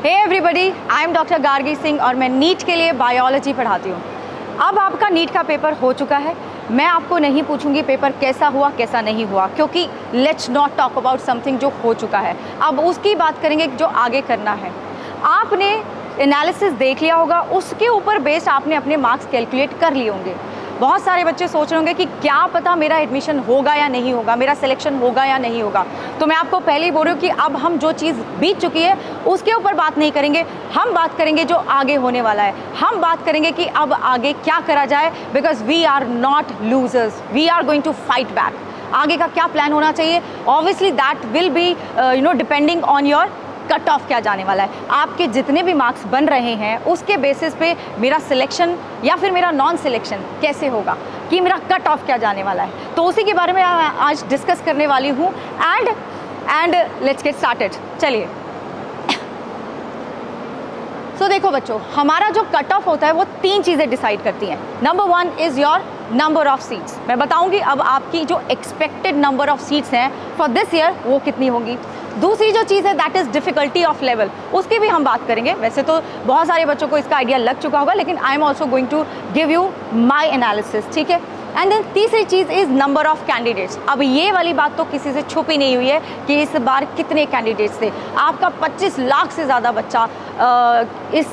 Hey everybody, I am doctor Gargi Singh और मैं NEET के लिए बायोलॉजी पढ़ाती हूँ। अब आपका नीट का पेपर हो चुका है। मैं आपको नहीं पूछूंगी पेपर कैसा हुआ कैसा नहीं हुआ, क्योंकि let's not talk about something जो हो चुका है। अब उसकी बात करेंगे जो आगे करना है। आपने एनालिसिस देख लिया होगा, उसके ऊपर बेस्ड आपने अपने मार्क्स कैलकुलेट कर लिए होंगे। बहुत सारे बच्चे सोच रहे होंगे कि क्या पता मेरा एडमिशन होगा या नहीं होगा, मेरा सिलेक्शन होगा या नहीं होगा। तो मैं आपको पहले ही बोल रही हूँ कि अब हम जो चीज़ बीत चुकी है उसके ऊपर बात नहीं करेंगे, हम बात करेंगे जो आगे होने वाला है। हम बात करेंगे कि अब आगे क्या करा जाए, because we are not losers, we are going to fight back. आगे का क्या प्लान होना चाहिए, obviously that will be depending on your cut off क्या जाने वाला है। आपके जितने भी मार्क्स बन रहे हैं उसके बेसिस पे मेरा सिलेक्शन या फिर मेरा नॉन सिलेक्शन कैसे होगा, कि मेरा कट ऑफ क्या जाने वाला है। तो उसी के बारे में आज डिस्कस करने वाली हूँ। And let's get started. चलिए, तो देखो बच्चों, हमारा जो कट ऑफ होता है वो 3 चीज़ें डिसाइड करती हैं। Number 1 is your number of seats. मैं बताऊंगी अब आपकी जो एक्सपेक्टेड नंबर ऑफ सीट्स हैं फॉर दिस ईयर वो कितनी होगी। दूसरी जो चीज़ है that is difficulty of level, उसकी भी हम बात करेंगे। वैसे तो बहुत सारे बच्चों को इसका आइडिया लग चुका होगा, लेकिन I am also going to give you my analysis, ठीक है। एंड देन तीसरी चीज़ इज़ नंबर ऑफ कैंडिडेट्स। अब ये वाली बात तो किसी से छुपी नहीं हुई है कि इस बार कितने कैंडिडेट्स थे। आपका 25 लाख से ज़्यादा बच्चा इस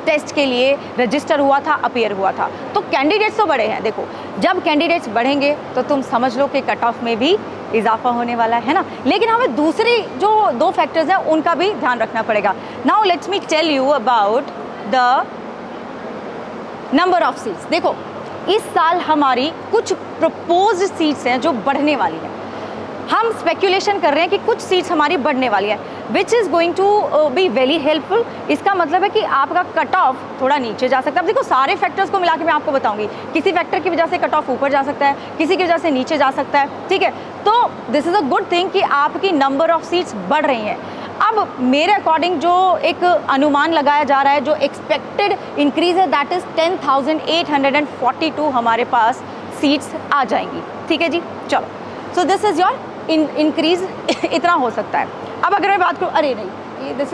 टेस्ट के लिए रजिस्टर हुआ था, अपीयर हुआ था। तो कैंडिडेट्स तो बड़े हैं। देखो, जब कैंडिडेट्स बढ़ेंगे तो तुम समझ लो कि कट ऑफ में भी इजाफा होने वाला है ना। लेकिन हमें दूसरी जो 2 फैक्टर्स हैं उनका भी ध्यान रखना पड़ेगा। Now let's me tell you about the number of seats. देखो, इस साल हमारी कुछ प्रपोज्ड सीट्स हैं जो बढ़ने वाली हैं। हम स्पेक्यूलेशन कर रहे हैं कि कुछ सीट्स हमारी बढ़ने वाली है, which is going to be very helpful. इसका मतलब है कि आपका कट ऑफ थोड़ा नीचे जा सकता है। अब देखो, सारे फैक्टर्स को मिला के मैं आपको बताऊंगी, किसी फैक्टर की वजह से कट ऑफ ऊपर जा सकता है, किसी की वजह से नीचे जा सकता है, ठीक है। तो this is a good thing कि आपकी नंबर ऑफ सीट्स बढ़ रही हैं। अब मेरे अकॉर्डिंग जो एक अनुमान लगाया जा रहा है, जो एक्सपेक्टेड इंक्रीज़ है, दैट इज़ 10,842 हमारे पास सीट्स आ जाएंगी, ठीक है जी। चलो, सो दिस इज़ योर इंक्रीज इतना हो सकता है। अब अगर मैं बात करूँ, अरे नहीं, दिस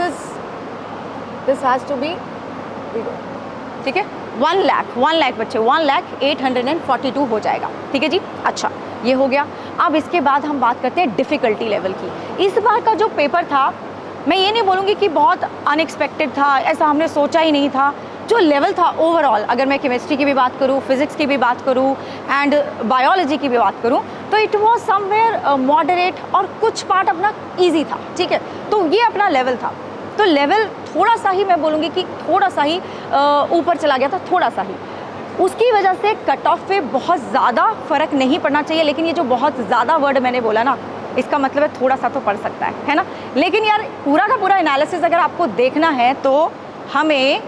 हैज़ टू बी, ठीक है, 1 लाख बच्चे, 1,0842 हो जाएगा, ठीक है जी। अच्छा, ये हो गया। अब इसके बाद हम बात करते हैं डिफ़िकल्टी लेवल की। इस बार का जो पेपर था, मैं ये नहीं बोलूँगी कि बहुत अनएक्सपेक्टेड था, ऐसा हमने सोचा ही नहीं था। जो लेवल था ओवरऑल, अगर मैं केमिस्ट्री की भी बात करूँ, फिज़िक्स की भी बात करूँ एंड बायोलॉजी की भी बात करूँ, तो इट वाज समवेयर मॉडरेट और कुछ पार्ट अपना इजी था, ठीक है। तो ये अपना लेवल था। तो लेवल थोड़ा सा ही, मैं बोलूँगी कि थोड़ा सा ही ऊपर चला गया था, थोड़ा सा ही। उसकी वजह से कट ऑफ पे बहुत ज़्यादा फ़र्क नहीं पड़ना चाहिए। लेकिन ये जो बहुत ज़्यादा वर्ड मैंने बोला ना, इसका मतलब है थोड़ा सा तो पड़ सकता है ना। लेकिन यार, पूरा का पूरा एनालिसिस अगर आपको देखना है तो हमें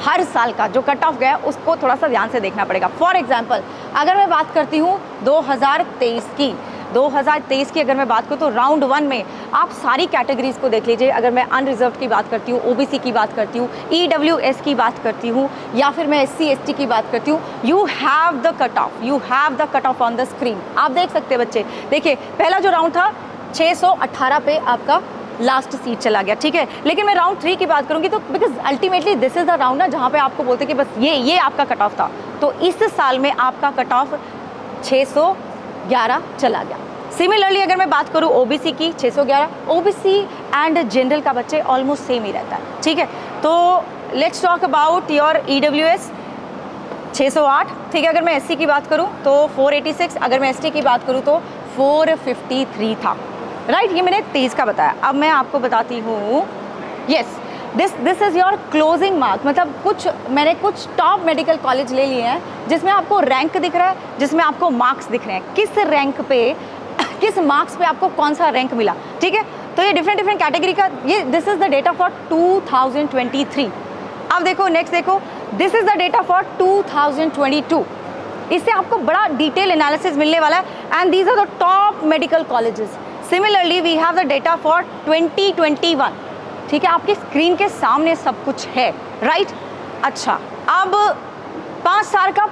हर साल का जो कट ऑफ गया उसको थोड़ा सा ध्यान से देखना पड़ेगा। फॉर एग्जांपल, अगर मैं बात करती हूँ 2023 की अगर मैं बात करूँ तो राउंड 1 में आप सारी कैटेगरीज को देख लीजिए। अगर मैं अनरिजर्व की बात करती हूँ, ओबीसी की बात करती हूँ, EWS की बात करती हूँ, या फिर मैं SC ST की बात करती हूँ, you have the cut off on the screen. आप देख सकते हैं बच्चे। देखिए, पहला जो राउंड था 618 पे आपका लास्ट सीट चला गया, ठीक है। लेकिन मैं राउंड 3 की बात करूंगी तो because ultimately this is the round ना जहाँ पे आपको बोलते कि बस ये आपका कट ऑफ था। तो इस साल में आपका कट ऑफ 611 चला गया। सिमिलरली अगर मैं बात करूँ ओबीसी की, 611, ओबीसी एंड जनरल का बच्चे ऑलमोस्ट सेम ही रहता है, ठीक है। तो let's talk about your EWS 608, ठीक है। अगर मैं SC की बात करूँ तो 486, अगर मैं ST की बात करूँ तो 453 था, राइट। ये मैंने 23 का बताया। अब मैं आपको बताती हूँ, this is your closing mark. मतलब मैंने कुछ टॉप मेडिकल कॉलेज ले लिए हैं जिसमें आपको रैंक दिख रहा है, जिसमें आपको मार्क्स दिख रहे हैं, किस रैंक पे, किस मार्क्स पे आपको कौन सा रैंक मिला, ठीक है। तो ये डिफरेंट कैटेगरी का, ये this is the data for 2023। अब देखो, नेक्स्ट देखो, this is the data for 2022। इससे आपको बड़ा डिटेल एनालिसिस मिलने वाला है। And these are the top medical colleges. Similarly we have the data for 2021, ठीक है। आपकी स्क्रीन के सामने सब कुछ है, राइट। अच्छा, अब 5 साल का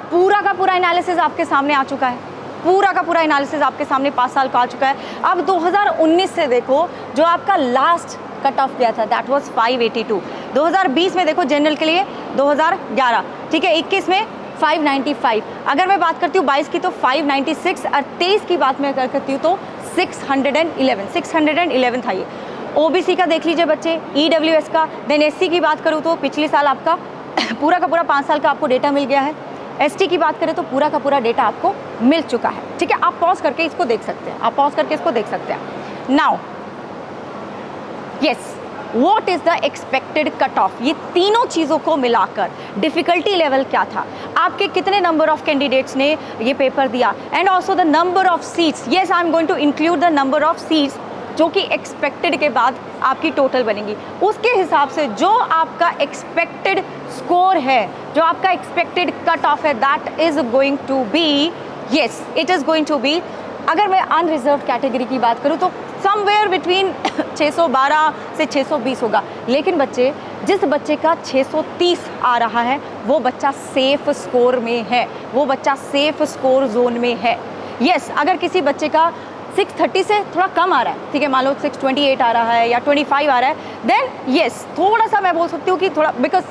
पूरा एनालिसिस आपके सामने आ चुका है। पूरा का पूरा एनालिसिस आपके सामने 5 साल का आ चुका है। अब 2019 से देखो, जो आपका लास्ट कट ऑफ गया था, दैट वाज 582। 2020 में देखो जनरल के लिए 2011, ठीक है। 21 में 595। अगर मैं बात करती हूँ 22 की तो 596, और 23 की बात मैं करती हूँ तो 611 था ये। ओबीसी का देख लीजिए बच्चे, ईडब्ल्यूएस का, देन एससी की बात करूँ तो पिछले साल आपका पूरा का पूरा 5 साल का आपको डेटा मिल गया है। एसटी की बात करें तो पूरा का पूरा डेटा आपको मिल चुका है, ठीक है। आप पॉज करके इसको देख सकते हैं, आप पॉज करके इसको देख सकते हैं। Now yes, what is the expected cut of, ये तीनों चीज़ों को मिलाकर डिफिकल्टी लेवल क्या था, आपके कितने नंबर ऑफ कैंडिडेट्स ने ये पेपर दिया, and also the number of seats. Yes, I am going to include the number of seats जो कि एक्सपेक्टेड के बाद आपकी टोटल बनेगी। उसके हिसाब से जो आपका एक्सपेक्टेड स्कोर है, जो आपका एक्सपेक्टेड कट ऑफ है, that is going to be, yes it is going to be, अगर मैं अनरिजर्व कैटेगरी की बात करूँ तो समवेयर बिटवीन 612 से 620 होगा। लेकिन बच्चे, जिस बच्चे का 630 आ रहा है वो बच्चा सेफ स्कोर में है, वो बच्चा सेफ स्कोर जोन में है। यस, अगर किसी बच्चे का 630 से थोड़ा कम आ रहा है, ठीक है, मान लो 628 आ रहा है या 25 आ रहा है, देन यस थोड़ा सा मैं बोल सकती हूँ कि थोड़ा, because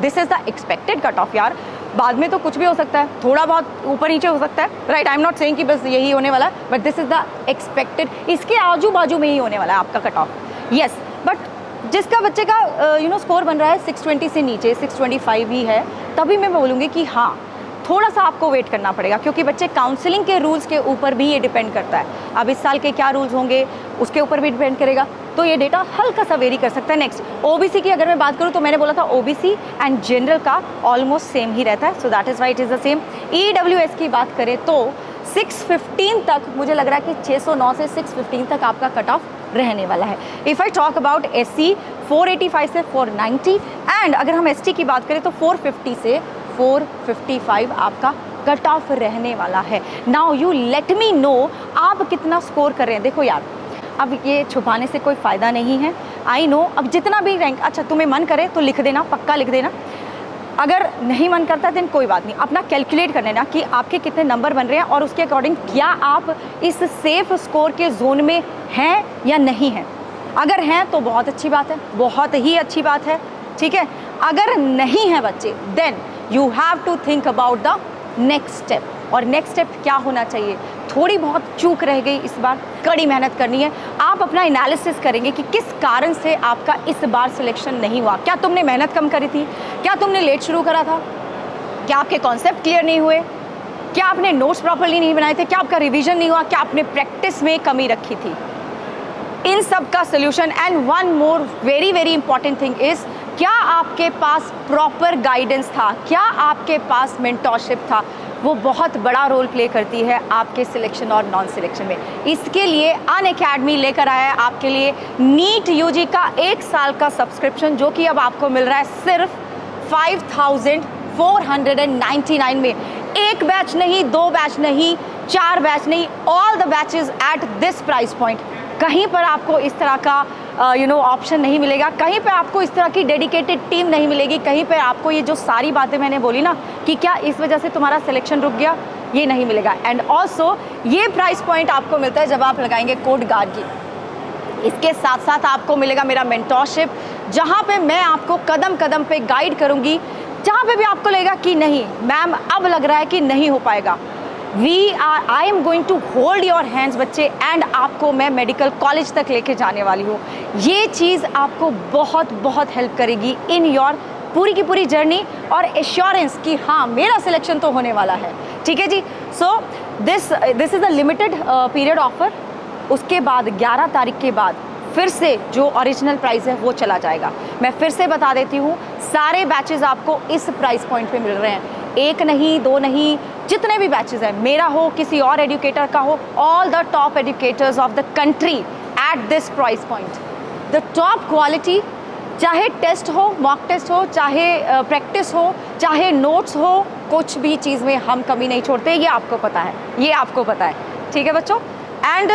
this is the expected cut of यार, बाद में तो कुछ भी हो सकता है, थोड़ा बहुत ऊपर नीचे हो सकता है, right. I am not saying कि बस यही होने वाला है, but this is the expected, इसके आजू बाजू में ही होने वाला है आपका कट ऑफ। यस, बट जिसका बच्चे का स्कोर बन रहा है 620 से नीचे, 625 ही है, तभी मैं बोलूँगी कि हाँ थोड़ा सा आपको वेट करना पड़ेगा, क्योंकि बच्चे काउंसलिंग के रूल्स के ऊपर भी ये डिपेंड करता है। अब इस साल के क्या रूल्स होंगे उसके ऊपर भी डिपेंड करेगा, तो ये डेटा हल्का सा वेरी कर सकता है। नेक्स्ट, ओबीसी की अगर मैं बात करूँ तो मैंने बोला था ओबीसी एंड जनरल का ऑलमोस्ट सेम ही रहता है, so that is why it is the same. EWS की बात करें तो 615 तक मुझे लग रहा है कि 609 से 615 तक आपका कट ऑफ रहने वाला है। If I talk about SC 485 से 490, एंड अगर हम एसटी की बात करें तो 450 से 455 आपका कट ऑफ रहने वाला है। Now you let me know आप कितना स्कोर कर रहे हैं। देखो यार, अब ये छुपाने से कोई फ़ायदा नहीं है, आई नो। अब जितना भी रैंक, अच्छा तुम्हें मन करे तो लिख देना, पक्का लिख देना, अगर नहीं मन करता देन कोई बात नहीं, अपना कैलकुलेट कर लेना कि आपके कितने नंबर बन रहे हैं और उसके अकॉर्डिंग क्या आप इस सेफ स्कोर के जोन में हैं या नहीं हैं। अगर हैं तो बहुत अच्छी बात है, बहुत ही अच्छी बात है, ठीक है। अगर नहीं है बच्चे, then you have to think about the next step. और नेक्स्ट स्टेप क्या होना चाहिए, थोड़ी बहुत चूक रह गई इस बार, कड़ी मेहनत करनी है। आप अपना एनालिसिस करेंगे कि किस कारण से आपका इस बार सिलेक्शन नहीं हुआ। क्या तुमने मेहनत कम करी थी, क्या तुमने लेट शुरू करा था, क्या आपके कॉन्सेप्ट क्लियर नहीं हुए, क्या आपने नोट्स प्रॉपर्ली नहीं बनाए थे, क्या आपका रिवीजन नहीं हुआ, क्या आपने प्रैक्टिस में कमी रखी थी। इन सब का solution, and one more very very important thing is, क्या आपके पास प्रॉपर गाइडेंस था, क्या आपके पास मेंटरशिप था। वो बहुत बड़ा रोल प्ले करती है आपके सिलेक्शन और नॉन सिलेक्शन में। इसके लिए अनअकैडमी लेकर आया है आपके लिए नीट यूजी का 1 साल का सब्सक्रिप्शन, जो कि अब आपको मिल रहा है सिर्फ 5499 में। एक बैच नहीं, 2 बैच नहीं, 4 बैच नहीं, all the batches at this price point. कहीं पर आपको इस तरह का ऑप्शन नहीं मिलेगा, कहीं पे आपको इस तरह की डेडिकेटेड टीम नहीं मिलेगी, कहीं पे आपको ये जो सारी बातें मैंने बोली ना कि क्या इस वजह से तुम्हारा सिलेक्शन रुक गया, ये नहीं मिलेगा। एंड ऑल्सो ये प्राइस पॉइंट आपको मिलता है जब आप लगाएंगे कोड गार्गी। इसके साथ साथ आपको मिलेगा मेरा मेंटरशिप, जहाँ पे मैं आपको कदम कदम पे गाइड करूँगी, जहाँ पे भी आपको लगेगा कि नहीं मैम अब लग रहा है कि नहीं हो पाएगा, I am going to hold your hands बच्चे, एंड आपको मैं मेडिकल कॉलेज तक लेके जाने वाली हूँ। ये चीज़ आपको बहुत बहुत हेल्प करेगी इन योर पूरी की पूरी जर्नी, और एश्योरेंस कि हाँ मेरा सिलेक्शन तो होने वाला है, ठीक है जी। So this is a limited period offer. उसके बाद 11 तारीख के बाद फिर से जो ओरिजिनल प्राइस है वो चला जाएगा। मैं फिर से बता देती हूँ, सारे बैचेस आपको इस प्राइस पॉइंट पे मिल रहे हैं, 1 नहीं 2 नहीं, जितने भी बैचेस हैं, मेरा हो किसी और एजुकेटर का हो, all the top educators of the country at this price point. The top quality, चाहे टेस्ट हो, मॉक टेस्ट हो, चाहे प्रैक्टिस हो, चाहे नोट्स हो, कुछ भी चीज़ में हम कमी नहीं छोड़ते, ये आपको पता है, ये आपको पता है, ठीक है बच्चों। And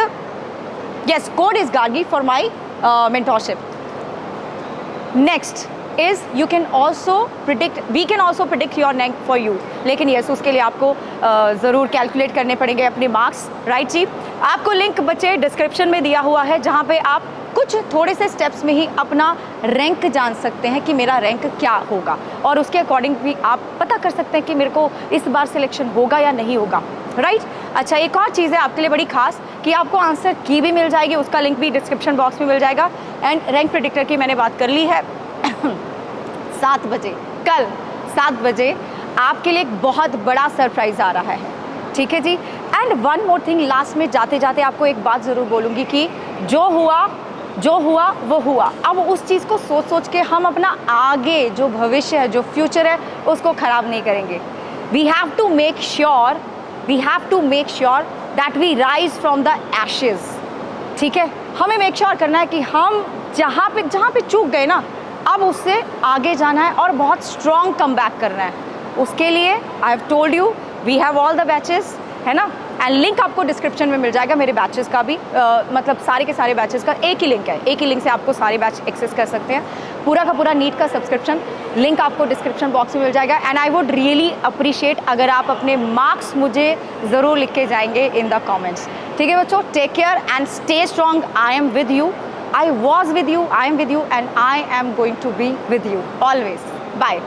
yes, code is Gargi for my mentorship. Next is you can also predict, we can also predict your rank for you. लेकिन yes, उसके लिए आपको ज़रूर कैलकुलेट करने पड़ेंगे अपने मार्क्स, राइट जी। आपको लिंक बच्चे डिस्क्रिप्शन में दिया हुआ है, जहाँ पे आप कुछ थोड़े से स्टेप्स में ही अपना रैंक जान सकते हैं कि मेरा रैंक क्या होगा, और उसके अकॉर्डिंग भी आप पता कर सकते हैं कि मेरे को इस बार सिलेक्शन होगा या नहीं होगा, राइट। अच्छा, एक और चीज़ है आपके लिए बड़ी खास कि आपको आंसर की भी मिल जाएगी, उसका लिंक भी डिस्क्रिप्शन बॉक्स में मिल जाएगा। एंड रैंक प्रेडिक्टर की मैंने बात कर ली है 7 बजे, कल 7 बजे आपके लिए एक बहुत बड़ा सरप्राइज़ आ रहा है, ठीक है जी। And one more thing, last में जाते जाते आपको एक बात ज़रूर बोलूँगी कि जो हुआ वो हुआ। अब उस चीज़ को सोच सोच के हम अपना आगे जो भविष्य है, जो फ्यूचर है, उसको ख़राब नहीं करेंगे। We have to make sure that we rise from the ashes, ठीक है। हमें मेक श्योर करना है कि हम जहाँ पे चूक गए ना, अब उससे आगे जाना है और बहुत स्ट्रॉन्ग कम बैक करना है। उसके लिए I have told you we have all the batches, है ना। एंड लिंक आपको डिस्क्रिप्शन में मिल जाएगा मेरे बैचेस का भी, मतलब सारे के सारे बैचेस का एक ही लिंक है, एक ही लिंक से आपको सारे बैच एक्सेस कर सकते हैं। पूरा का पूरा नीट का सब्सक्रिप्शन लिंक आपको डिस्क्रिप्शन बॉक्स में मिल जाएगा। And I would really appreciate अगर आप अपने मार्क्स मुझे ज़रूर लिख के जाएंगे इन द कॉमेंट्स, ठीक है बच्चों। Take care and stay strong. I am with you, I was with you, I am with you, and I am going to be with you always. Bye.